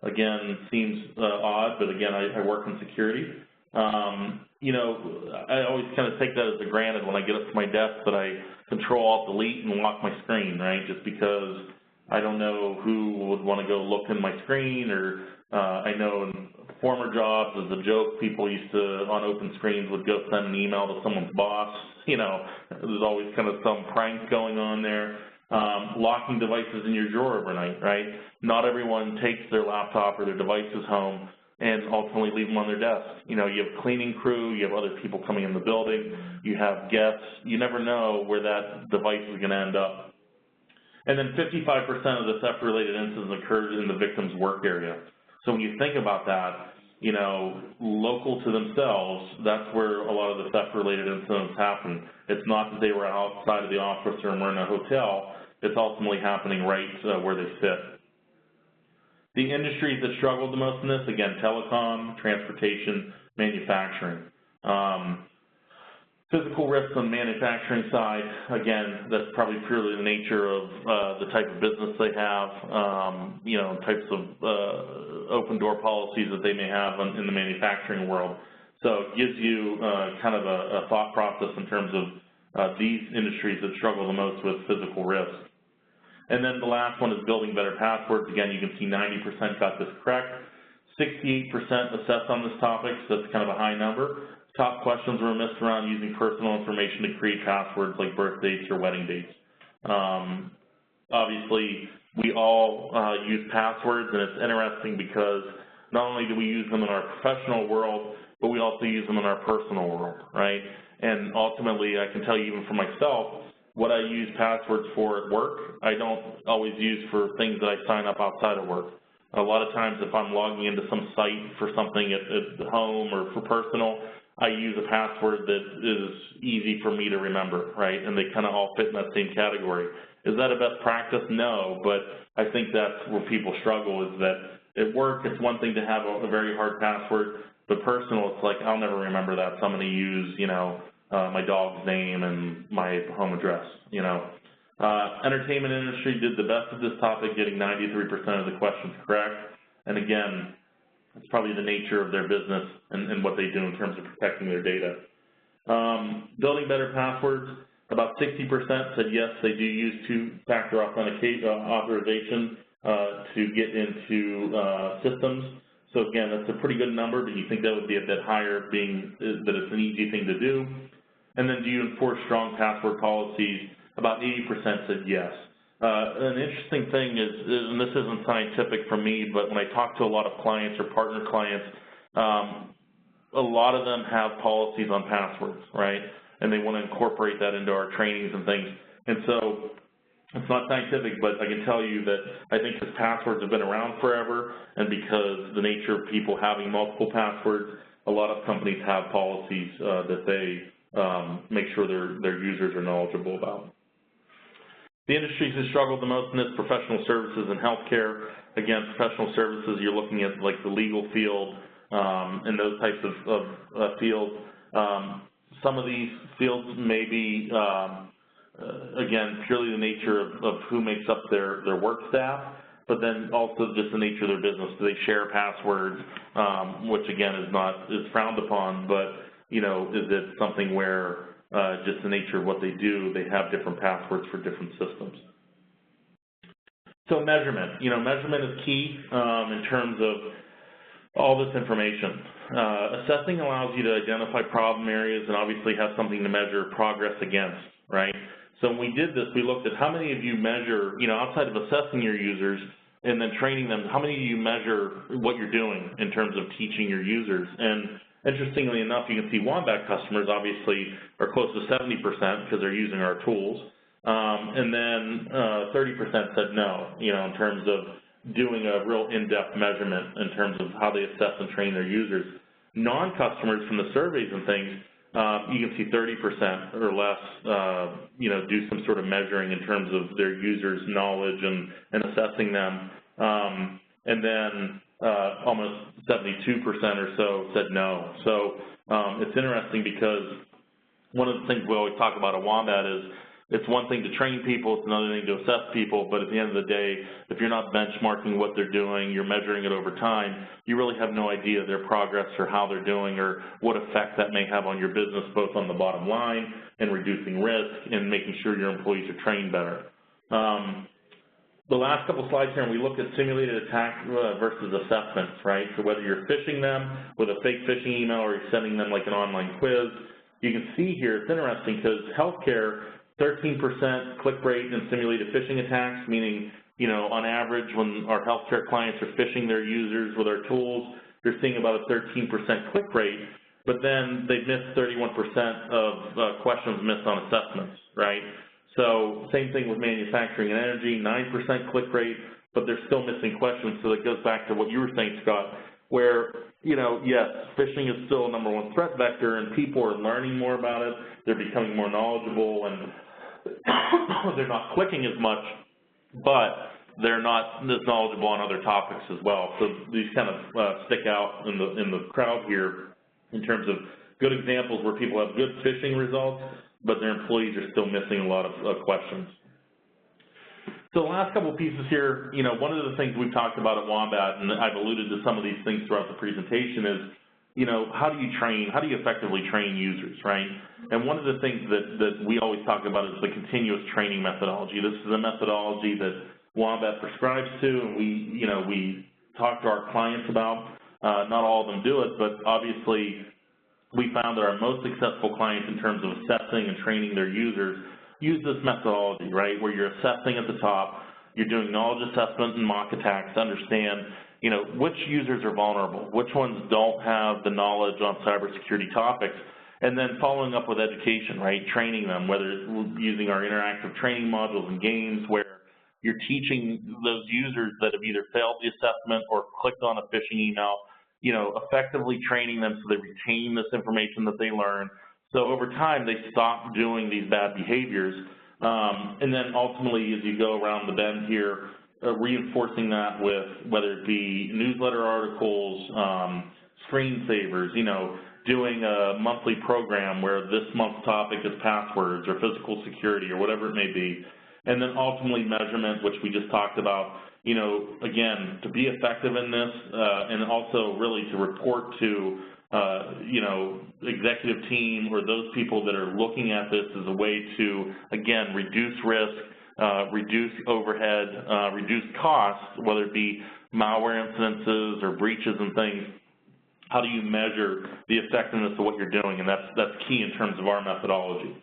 again seems odd, but again, I work in security. I always kind of take that as a granted when I get up to my desk that I Control-Alt-Delete and lock my screen, right? Just because I don't know who would want to go look in my screen, or I know in former jobs as a joke, people used to, on open screens, would go send an email to someone's boss. There's always kind of some prank going on there. Locking devices in your drawer overnight, right? Not everyone takes their laptop or their devices home and ultimately leave them on their desk. You have a cleaning crew, you have other people coming in the building, you have guests. You never know where that device is going to end up. And then 55% of the theft-related incidents occurred in the victim's work area. So when you think about that, local to themselves, that's where a lot of the theft-related incidents happen. It's not that they were outside of the office or were in a hotel. It's ultimately happening right where they sit. The industries that struggled the most in this, again, telecom, transportation, manufacturing. Physical risks on the manufacturing side, again, that's probably purely the nature of the type of business they have, types of open door policies that they may have in the manufacturing world. So it gives you kind of a thought process in terms of these industries that struggle the most with physical risk. And then the last one is building better passwords. Again, you can see 90% got this correct. 68% assessed on this topic, so that's kind of a high number. top questions were missed around using personal information to create passwords like birth dates or wedding dates. Obviously, we all use passwords, and it's interesting because not only do we use them in our professional world, but we also use them in our personal world, right? And ultimately, I can tell you even for myself, what I use passwords for at work, I don't always use for things that I sign up outside of work. A lot of times if I'm logging into some site for something at home or for personal, I use a password that is easy for me to remember, right? And they kind of all fit in that same category. Is that a best practice? No, but I think that's where people struggle is that at work, it's one thing to have a very hard password, but personal, it's like, I'll never remember that, so I'm going to use, you know, my dog's name and my home address, you know. Entertainment industry did the best of this topic, getting 93% of the questions correct. And again, it's probably the nature of their business and what they do in terms of protecting their data. Building better passwords, about 60% said yes, they do use two-factor authorization to get into systems. So again, that's a pretty good number, but you think that would be a bit higher, being that it's an easy thing to do. And then do you enforce strong password policies? About 80% said yes. An interesting thing is, and this isn't scientific for me, but when I talk to a lot of clients or partner clients, a lot of them have policies on passwords, right? And they want to incorporate that into our trainings and things. And so it's not scientific, but I can tell you that I think because passwords have been around forever and because the nature of people having multiple passwords, a lot of companies have policies that they make sure their users are knowledgeable about. The industries that struggled the most in this, professional services and healthcare. Again, professional services, you're looking at like the legal field and those types of fields. Some of these fields may be, again, purely the nature of who makes up their work staff, but then also just the nature of their business. Do they share passwords, which again is frowned upon, but you know, is it something where just the nature of what they do, they have different passwords for different systems. So measurement, you know, measurement is key in terms of all this information. Assessing allows you to identify problem areas and obviously have something to measure progress against, right? So when we did this, we looked at how many of you measure, you know, outside of assessing your users and then training them, how many of you measure what you're doing in terms of teaching your users? And interestingly enough, you can see Wombat customers obviously are close to 70% because they're using our tools. And then 30% said no, you know, in terms of doing a real in-depth measurement in terms of how they assess and train their users. Non-customers from the surveys and things, you can see 30% or less, you know, do some sort of measuring in terms of their users' knowledge and assessing them. And then almost 72% or so said no. So it's interesting because one of the things we always talk about at Wombat is it's one thing to train people, it's another thing to assess people, but at the end of the day, if you're not benchmarking what they're doing, you're measuring it over time, you really have no idea their progress or how they're doing or what effect that may have on your business, both on the bottom line and reducing risk and making sure your employees are trained better. The last couple slides here, we looked at simulated attack versus assessments, right? So whether you're phishing them with a fake phishing email or you're sending them like an online quiz, you can see here, it's interesting because healthcare, 13% click rate in simulated phishing attacks, meaning, you know, on average when our healthcare clients are phishing their users with our tools, they're seeing about a 13% click rate, but then they've missed 31% of questions missed on assessments, right? So same thing with manufacturing and energy, 9% click rate, but they're still missing questions. So that goes back to what you were saying, Scott, where, you know, yes, phishing is still a #1 threat vector and people are learning more about it. They're becoming more knowledgeable and they're not clicking as much, but they're not as knowledgeable on other topics as well. So these kind of stick out in the crowd here in terms of good examples where people have good phishing results, but their employees are still missing a lot of questions. So the last couple of pieces here, you know, one of the things we've talked about at Wombat, and I've alluded to some of these things throughout the presentation, is, you know, how do you effectively train users, right? And one of the things that we always talk about is the continuous training methodology. This is a methodology that Wombat prescribes to, and we talk to our clients about. Not all of them do it, but obviously we found that our most successful clients in terms of assessing and training their users use this methodology, right, where you're assessing at the top, you're doing knowledge assessment and mock attacks to understand, you know, which users are vulnerable, which ones don't have the knowledge on cybersecurity topics, and then following up with education, right, training them, whether it's using our interactive training modules and games where you're teaching those users that have either failed the assessment or clicked on a phishing email, you know, effectively training them so they retain this information that they learn. So over time, they stop doing these bad behaviors. And then ultimately, as you go around the bend here, reinforcing that with whether it be newsletter articles, screensavers, you know, doing a monthly program where this month's topic is passwords or physical security or whatever it may be. And then ultimately measurement, which we just talked about, you know, again, to be effective in this and also really to report to, you know, executive team or those people that are looking at this as a way to, again, reduce risk, reduce overhead, reduce costs, whether it be malware incidences or breaches and things. How do you measure the effectiveness of what you're doing? And that's key in terms of our methodology.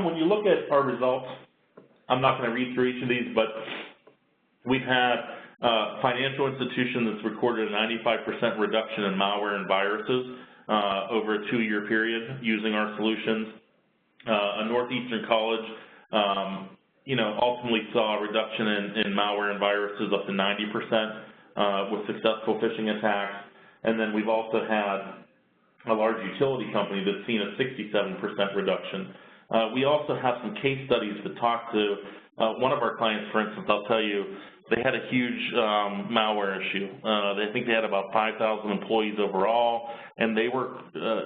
When you look at our results, I'm not going to read through each of these, but we've had a financial institution that's recorded a 95% reduction in malware and viruses over a 2-year period using our solutions. A Northeastern college, you know, ultimately saw a reduction in malware and viruses up to 90% with successful phishing attacks. And then we've also had a large utility company that's seen a 67% reduction. We also have some case studies that talk to one of our clients, for instance. I'll tell you, they had a huge malware issue. I think they had about 5,000 employees overall, and they were,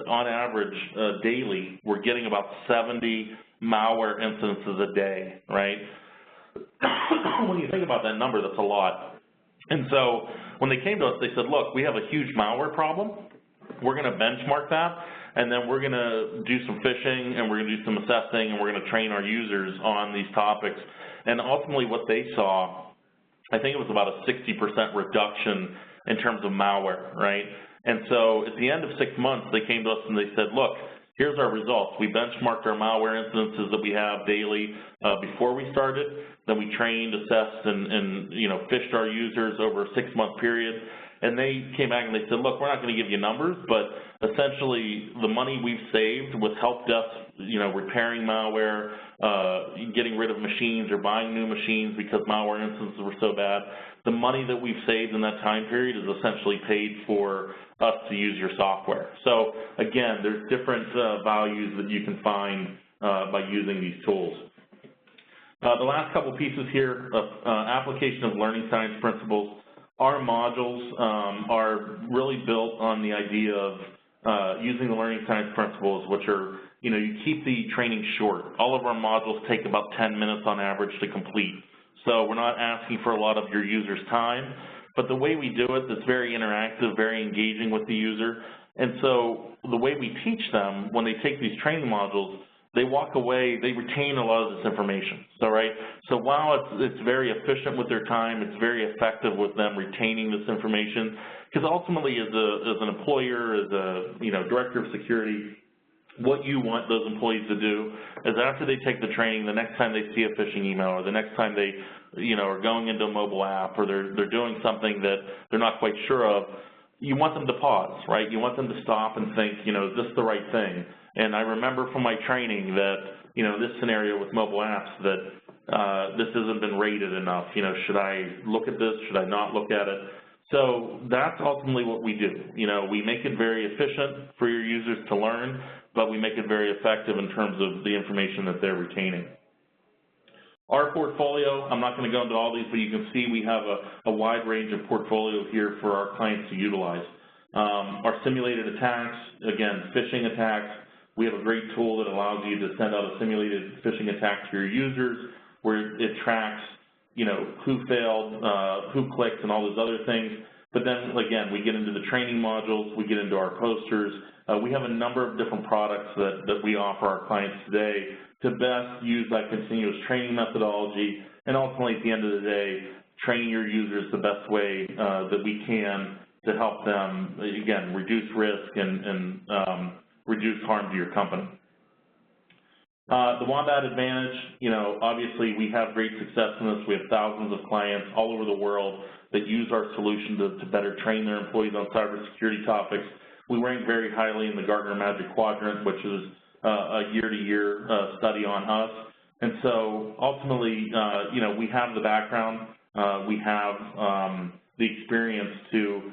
on average, daily, were getting about 70 malware incidences a day, right? When you think about that number, that's a lot. And so when they came to us, they said, look, we have a huge malware problem. We're going to benchmark that, and then we're going to do some phishing, and we're going to do some assessing, and we're going to train our users on these topics. And ultimately what they saw, I think it was about a 60% reduction in terms of malware, right? And so at the end of 6 months, they came to us and they said, look, here's our results. We benchmarked our malware incidences that we have daily before we started. Then we trained, assessed, and you know, phished our users over a 6-month period. And they came back and they said, look, we're not going to give you numbers, but essentially the money we've saved with help desk, you know, repairing malware, getting rid of machines or buying new machines because malware instances were so bad, the money that we've saved in that time period is essentially paid for us to use your software. So again, there's different values that you can find by using these tools. The last couple pieces here, application of learning science principles. Our modules are really built on the idea of using the learning science principles, which are, you know, you keep the training short. All of our modules take about 10 minutes on average to complete. So we're not asking for a lot of your users' time, but the way we do it is very interactive, very engaging with the user. And so the way we teach them, when they take these training modules, they walk away, they retain a lot of this information. So, right? So while it's very efficient with their time, it's very effective with them retaining this information, because ultimately as an employer, as a, you know, director of security, what you want those employees to do is after they take the training, the next time they see a phishing email or the next time they, you know, are going into a mobile app or they're doing something that they're not quite sure of, you want them to pause, right? You want them to stop and think, you know, is this the right thing? And I remember from my training that, you know, this scenario with mobile apps that this hasn't been rated enough. You know, should I look at this? Should I not look at it? So that's ultimately what we do. You know, we make it very efficient for your users to learn, but we make it very effective in terms of the information that they're retaining. Our portfolio, I'm not going to go into all these, but you can see we have a wide range of portfolio here for our clients to utilize. Our simulated attacks, again, phishing attacks. We have a great tool that allows you to send out a simulated phishing attack to your users where it tracks, you know, who failed, who clicked, and all those other things. But then, again, we get into the training modules, we get into our posters. We have a number of different products that we offer our clients today to best use that continuous training methodology, and ultimately, at the end of the day, train your users the best way that we can to help them, again, reduce risk and reduce harm to your company. The Wombat Advantage, obviously we have great success in this. We have thousands of clients all over the world that use our solution to better train their employees on cybersecurity topics. We rank very highly in the Gartner Magic Quadrant, which is a year-to-year study on us. And so ultimately, we have the background, we have the experience to,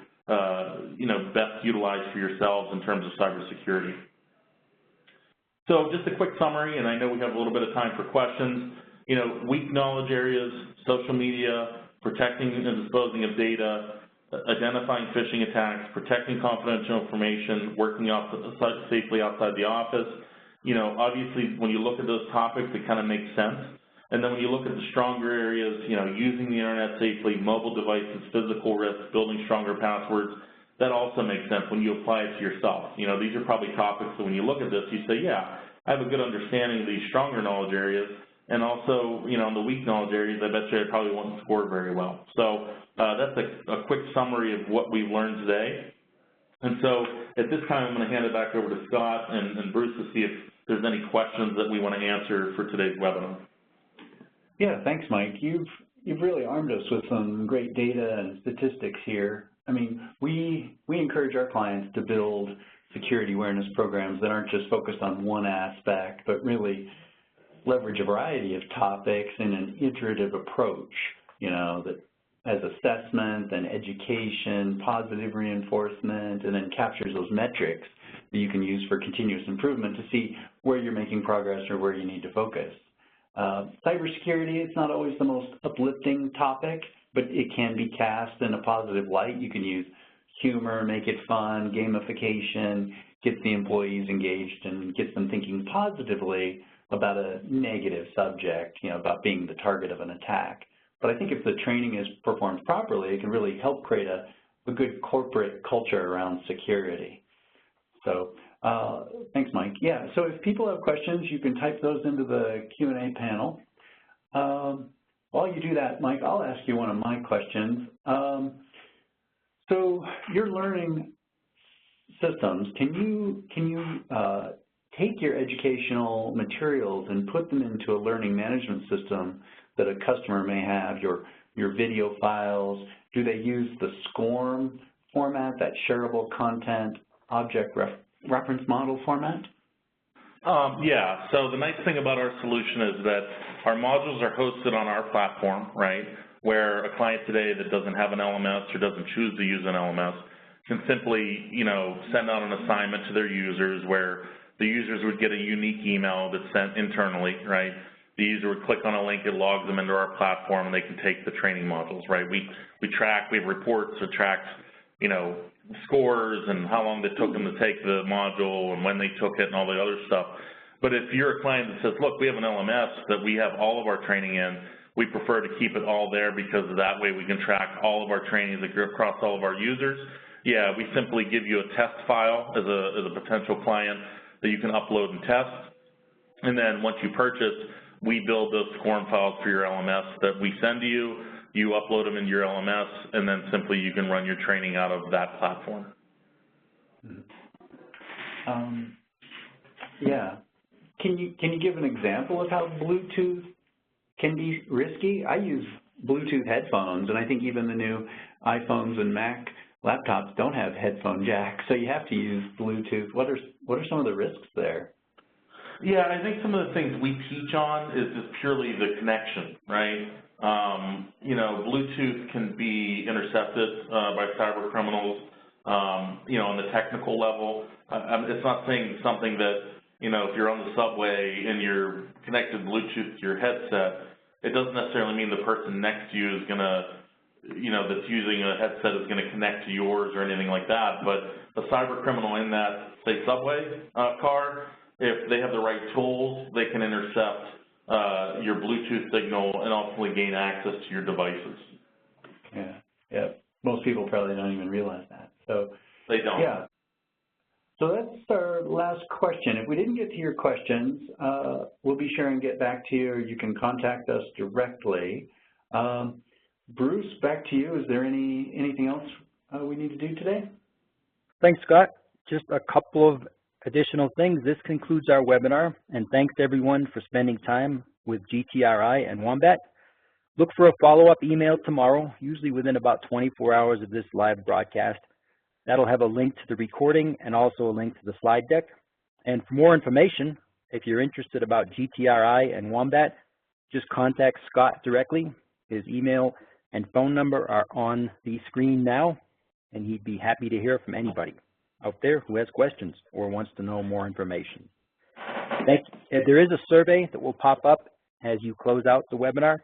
best utilize for yourselves in terms of cybersecurity. So just a quick summary, and I know we have a little bit of time for questions. Weak knowledge areas, social media, protecting and disposing of data, identifying phishing attacks, protecting confidential information, working safely outside the office. Obviously, when you look at those topics, it kind of makes sense. And then when you look at the stronger areas, using the internet safely, mobile devices, physical risks, building stronger passwords, that also makes sense when you apply it to yourself. These are probably topics that when you look at this, you say, yeah, I have a good understanding of these stronger knowledge areas, and also, in the weak knowledge areas, I bet you I probably won't score very well. So that's a quick summary of what we've learned today. And so at this time, I'm going to hand it back over to Scott and Bruce to see if there's any questions that we want to answer for today's webinar. Yeah, thanks, Mike. You've really armed us with some great data and statistics here. I mean, we encourage our clients to build security awareness programs that aren't just focused on one aspect, but really leverage a variety of topics in an iterative approach, that has assessment and education, positive reinforcement, and then captures those metrics that you can use for continuous improvement to see where you're making progress or where you need to focus. Cybersecurity, it's not always the most uplifting topic, but it can be cast in a positive light. You can use humor, make it fun, gamification, get the employees engaged and get them thinking positively about a negative subject, about being the target of an attack. But I think if the training is performed properly, it can really help create a good corporate culture around security. So thanks, Mike. Yeah, so if people have questions, you can type those into the Q&A panel. While you do that, Mike, I'll ask you one of my questions. So your learning systems, can you take your educational materials and put them into a learning management system that a customer may have, your video files? Do they use the SCORM format, that shareable content object reference model format? Yeah, so the nice thing about our solution is that our modules are hosted on our platform, right, where a client today that doesn't have an LMS or doesn't choose to use an LMS can simply, send out an assignment to their users where the users would get a unique email that's sent internally, right? The user would click on a link, it logs them into our platform, and they can take the training modules, right? We have reports that track, scores and how long it took them to take the module and when they took it and all the other stuff. But if you're a client that says, look, we have an LMS that we have all of our training in, we prefer to keep it all there because that way we can track all of our trainings across all of our users. Yeah, we simply give you a test file as a potential client that you can upload and test. And then once you purchase, we build those SCORM files for your LMS that we send to you. You upload them into your LMS, and then simply you can run your training out of that platform. Yeah. Can you give an example of how Bluetooth can be risky? I use Bluetooth headphones, and I think even the new iPhones and Mac laptops don't have headphone jacks, so you have to use Bluetooth. What are some of the risks there? Yeah, I think some of the things we teach on is just purely the connection, right? Bluetooth can be intercepted by cyber criminals, on the technical level. It's not saying something that, if you're on the subway and you're connected Bluetooth to your headset, it doesn't necessarily mean the person next to you is going to, that's using a headset is going to connect to yours or anything like that. But a cyber criminal in that, say, subway car, if they have the right tools, they can intercept your Bluetooth signal and ultimately gain access to your devices. Yeah. Most people probably don't even realize that. So they don't. Yeah. So that's our last question. If we didn't get to your questions, we'll be sure and get back to you, or you can contact us directly. Bruce, back to you. Is there anything else we need to do today? Thanks, Scott. Just a couple of additional things. This concludes our webinar, and thanks everyone for spending time with GTRI and Wombat. Look for a follow-up email tomorrow, usually within about 24 hours of this live broadcast. That'll have a link to the recording and also a link to the slide deck. And for more information, if you're interested about GTRI and Wombat, just contact Scott directly. His email and phone number are on the screen now, and he'd be happy to hear from anybody out there who has questions or wants to know more information. There is a survey that will pop up as you close out the webinar,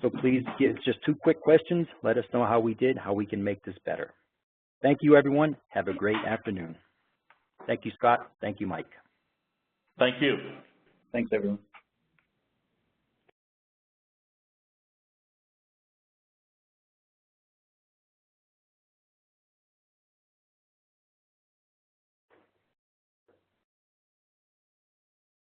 so please give just 2 quick questions. Let us know how we did, how we can make this better. Thank you, everyone. Have a great afternoon. Thank you, Scott. Thank you, Mike. Thank you. Thanks, everyone.